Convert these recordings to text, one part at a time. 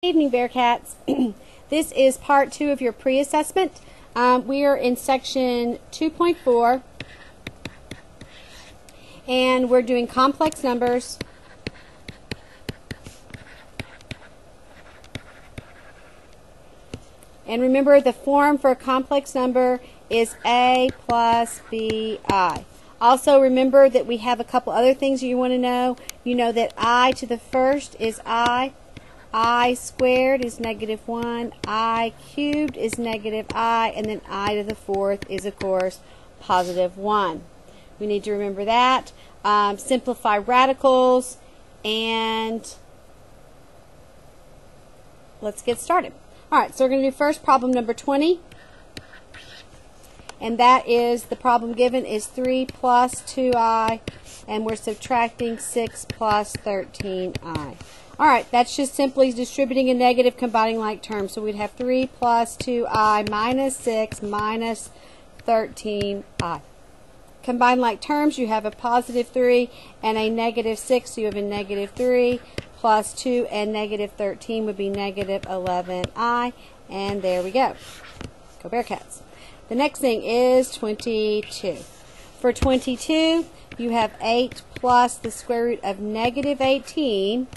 Good evening, Bearcats. This is part 2 of your pre-assessment. We are in section 2.4 and we're doing complex numbers. And remember, the form for a complex number is a plus bi. Also remember that we have a couple other things you want to know. You know that I to the first is I squared is -1, I cubed is -I, and then I to the fourth is, of course, +1. We need to remember that. Simplify radicals, and let's get started. Alright, so we're going to do first problem number 20, and that is the problem given is 3 plus 2i, and we're subtracting 6 plus 13i. Alright, that's just simply distributing a negative, combining like terms. So we'd have 3 plus 2i minus 6 minus 13i. Combine like terms, you have a +3 and a -6, so you have a -3 plus 2 and -13 would be -11i, and there we go. Go Bearcats. The next thing is 22. For 22, you have 8 plus the square root of -18,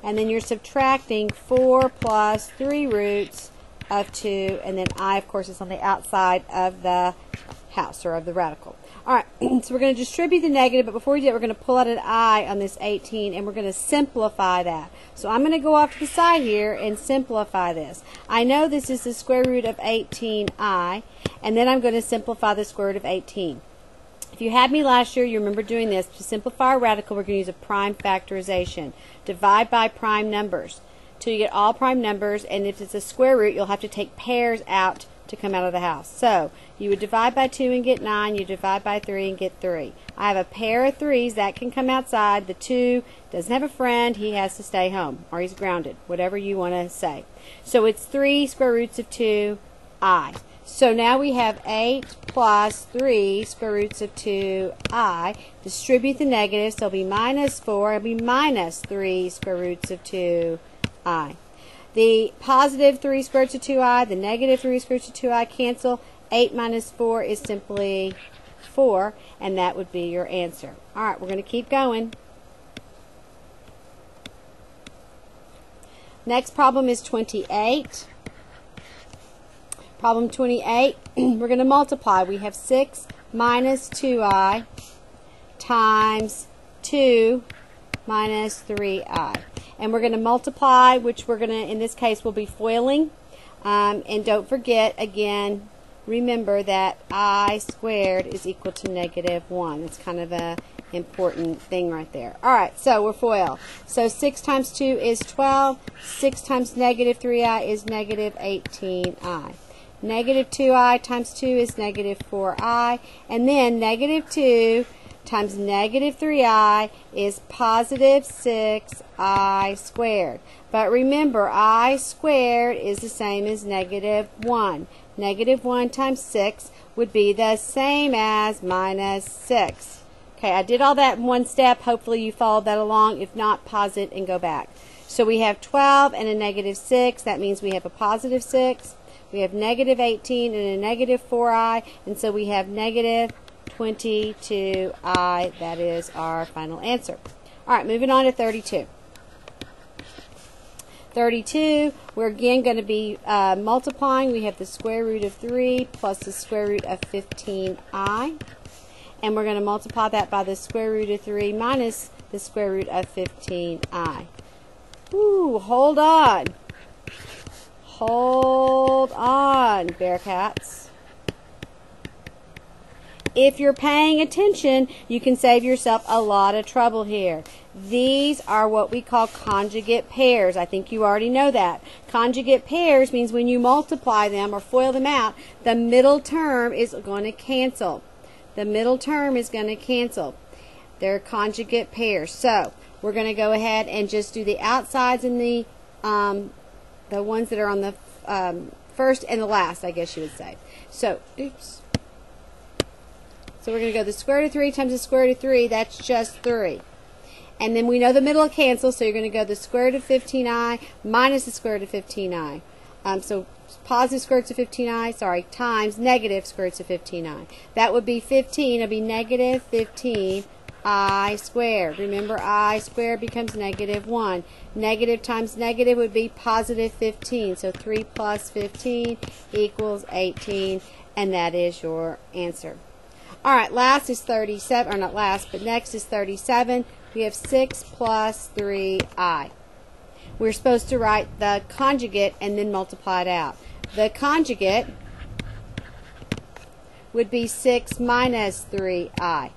and then you're subtracting 4 plus 3 roots of 2, and then I, of course, is on the outside of the house, or of the radical. Alright, so we're going to distribute the negative, but before we do that, we're going to pull out an I on this 18, and we're going to simplify that. So I'm going to go off to the side here and simplify this. I know this is the square root of 18i, and then I'm going to simplify the square root of 18. If you had me last year, you remember doing this. To simplify a radical, we're going to use a prime factorization. Divide by prime numbers till you get all prime numbers, and if it's a square root, you'll have to take pairs out to come out of the house. So you would divide by 2 and get 9, you divide by 3 and get 3. I have a pair of 3s that can come outside. The 2 doesn't have a friend, he has to stay home, or he's grounded, whatever you want to say. So it's 3 square roots of 2i. So now we have 8 plus 3 square roots of 2i. Distribute the negatives, so it'll be -4. It'll be minus 3 square roots of 2i. The positive 3 square roots of 2i, the negative 3 square roots of 2i cancel. 8 minus 4 is simply 4, and that would be your answer. Alright, we're going to keep going. Next problem is 28. Problem 28, we're going to multiply. We have 6 minus 2i times 2 minus 3i. And we're going to multiply, which we're going to, in this case, we'll be foiling. And don't forget, again, remember that I squared is equal to -1. It's kind of an important thing right there. Alright, so we're FOIL. So 6 times 2 is 12. 6 times -3i is -18i. -2i times 2 is -4i, and then -2 times -3i is +6i squared. But remember, I squared is the same as -1. -1 times 6 would be the same as -6. Okay, I did all that in one step. Hopefully you followed that along. If not, pause it and go back. So we have 12 and a -6. That means we have a +6. We have -18 and a -4i, and so we have -22i. That is our final answer. Alright, moving on to 32. 32, we're again going to be multiplying. We have the square root of 3 plus the square root of 15i, and we're going to multiply that by the square root of 3 minus the square root of 15i. Ooh, hold on. Hold on, Bearcats. If you're paying attention, you can save yourself a lot of trouble here. These are what we call conjugate pairs. I think you already know that. Conjugate pairs means when you multiply them or FOIL them out, the middle term is going to cancel. The middle term is going to cancel. They're conjugate pairs. So we're going to go ahead and just do the outsides and the ones that are on the first and the last, I guess you would say. So, oops. So we're going to go the square root of 3 times the square root of 3. That's just 3. And then we know the middle will cancel, so you're going to go the square root of 15i minus the square root of 15i. So positive square root of 15i, times negative square root of 15i. That would be 15. It would be negative 15i squared. Remember, I squared becomes negative 1. Negative times negative would be positive 15. So 3 plus 15 equals 18, and that is your answer. All right, last is 37, or not last, but next is 37. We have 6 plus 3i. We're supposed to write the conjugate and then multiply it out. The conjugate would be 6 minus 3i.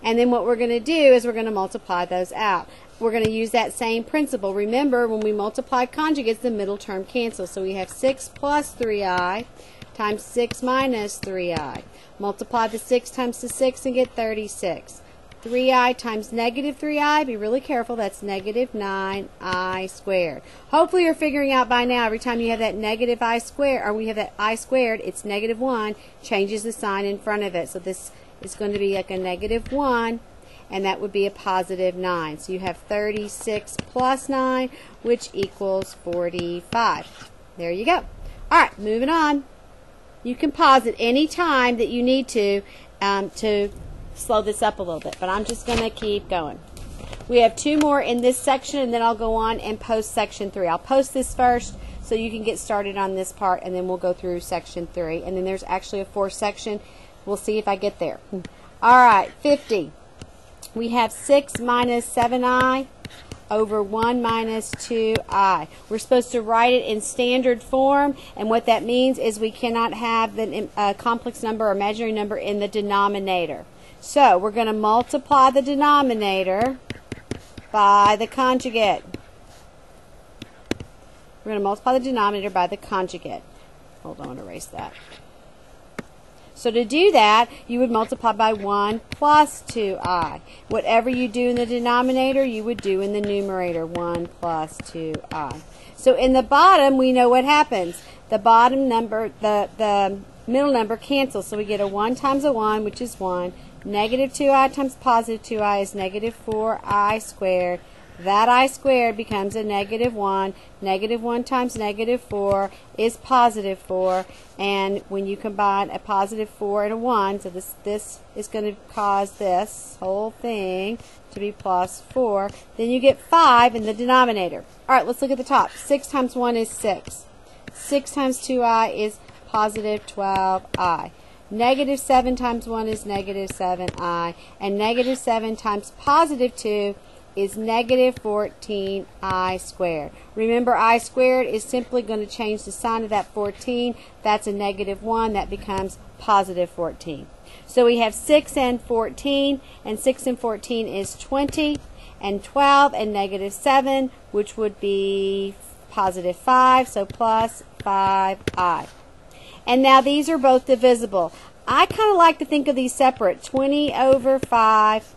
And then what we're going to do is we're going to multiply those out. We're going to use that same principle. Remember, when we multiply conjugates, the middle term cancels. So we have 6 plus 3i times 6 minus 3i. Multiply the 6 times the 6 and get 36. 3i times negative 3i, be really careful, that's negative 9i squared. Hopefully you're figuring out by now, every time you have that negative I squared, or we have that I squared, it's negative 1, changes the sign in front of it. So this is going to be like a negative 1, and that would be a positive 9. So you have 36 plus 9, which equals 45. There you go. All right, moving on. You can pause at any time that you need to slow this up a little bit, but I'm just going to keep going. We have 2 more in this section, and then I'll go on and post section 3. I'll post this first so you can get started on this part, and then we'll go through section 3. And then there's actually a 4th section. We'll see if I get there. All right, 50. We have 6 minus 7i over 1 minus 2i. We're supposed to write it in standard form, and what that means is we cannot have the complex number or imaginary number in the denominator. So we're going to multiply the denominator by the conjugate. We're going to multiply the denominator by the conjugate. Hold on, erase that. So to do that, you would multiply by 1 plus 2i. Whatever you do in the denominator, you would do in the numerator, 1 plus 2i. So in the bottom, we know what happens. The bottom number, the middle number cancels. So we get a 1 times a 1, which is 1. Negative 2i times positive 2i is negative 4i squared. That I squared becomes a negative 1. Negative 1 times negative 4 is positive 4. And when you combine a positive 4 and a 1, so this is going to cause this whole thing to be plus 4. Then you get 5 in the denominator. All right, let's look at the top. 6 times 1 is 6. 6 times 2i is positive 12i. Negative 7 times 1 is negative 7i. And negative 7 times positive 2 is negative 14i squared. Remember, I squared is simply going to change the sign of that 14. That's a negative 1. That becomes positive 14. So we have 6 and 14, and 6 and 14 is 20, and 12 and negative 7, which would be positive 5, so plus 5i. And now these are both divisible. I kind of like to think of these separate. 20 over 5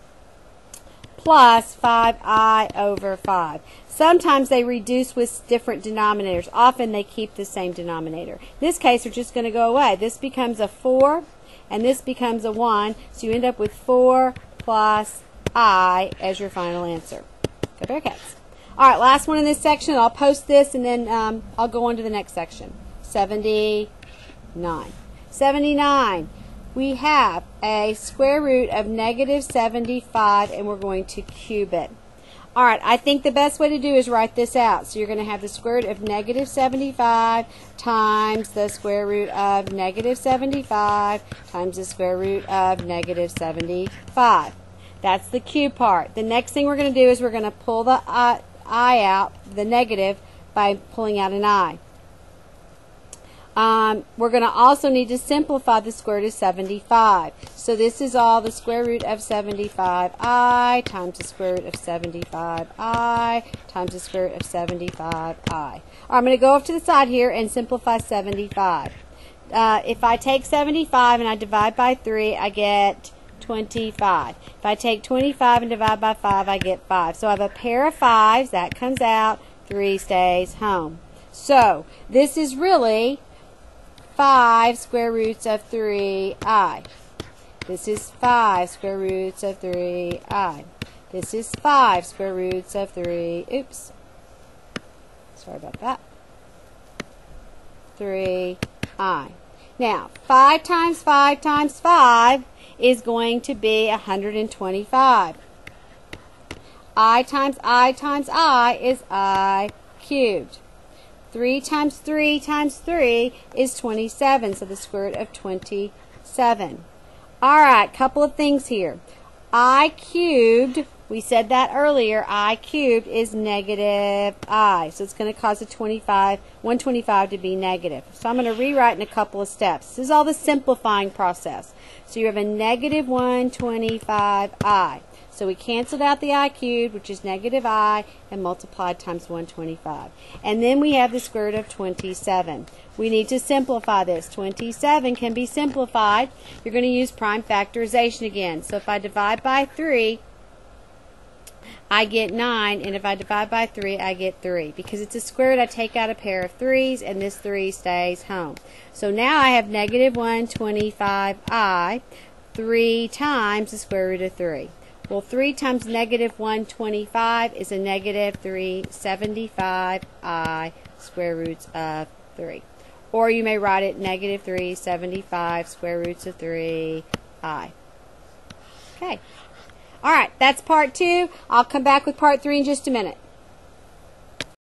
plus 5i over 5. Sometimes they reduce with different denominators. Often they keep the same denominator. In this case, they're just going to go away. This becomes a 4, and this becomes a 1. So you end up with 4 plus I as your final answer. Go Bearcats. All right, last one in this section. I'll post this, and then I'll go on to the next section. 79. 79. We have a square root of negative 75, and we're going to cube it. All right, I think the best way to do is write this out. So you're going to have the square root of negative 75 times the square root of negative 75 times the square root of negative 75. That's the cube part. The next thing we're going to do is we're going to pull the I out, the negative, by pulling out an I. We're going to also need to simplify the square root of 75. So this is all the square root of 75i times the square root of 75i times the square root of 75i. I'm going to go off to the side here and simplify 75. If I take 75 and I divide by 3, I get 25. If I take 25 and divide by 5, I get 5. So I have a pair of 5s. That comes out. 3 stays home. So this is really 5 square roots of 3i. This is 5 square roots of 3i. This is 5 square roots of 3. Oops. Sorry about that. 3i. Now, 5 times 5 times 5 is going to be 125. I times I times I is I cubed. 3 times 3 times 3 is 27, so the square root of 27. Alright, couple of things here. I cubed, we said that earlier, I cubed is negative I. So it's going to cause 125 to be negative. So I'm going to rewrite in a couple of steps. This is all the simplifying process. So you have a negative 125I. So we canceled out the I cubed, which is negative I, and multiplied times 125. And then we have the square root of 27. We need to simplify this. 27 can be simplified. You're going to use prime factorization again. So if I divide by 3, I get 9, and if I divide by 3, I get 3. Because it's a square root, I take out a pair of 3's, and this 3 stays home. So now I have negative 125I, 3 times the square root of 3. Well, 3 times negative 125 is a negative 375I square roots of 3. Or you may write it negative 375 square roots of 3I. Okay. All right, that's part 2. I'll come back with part 3 in just a minute.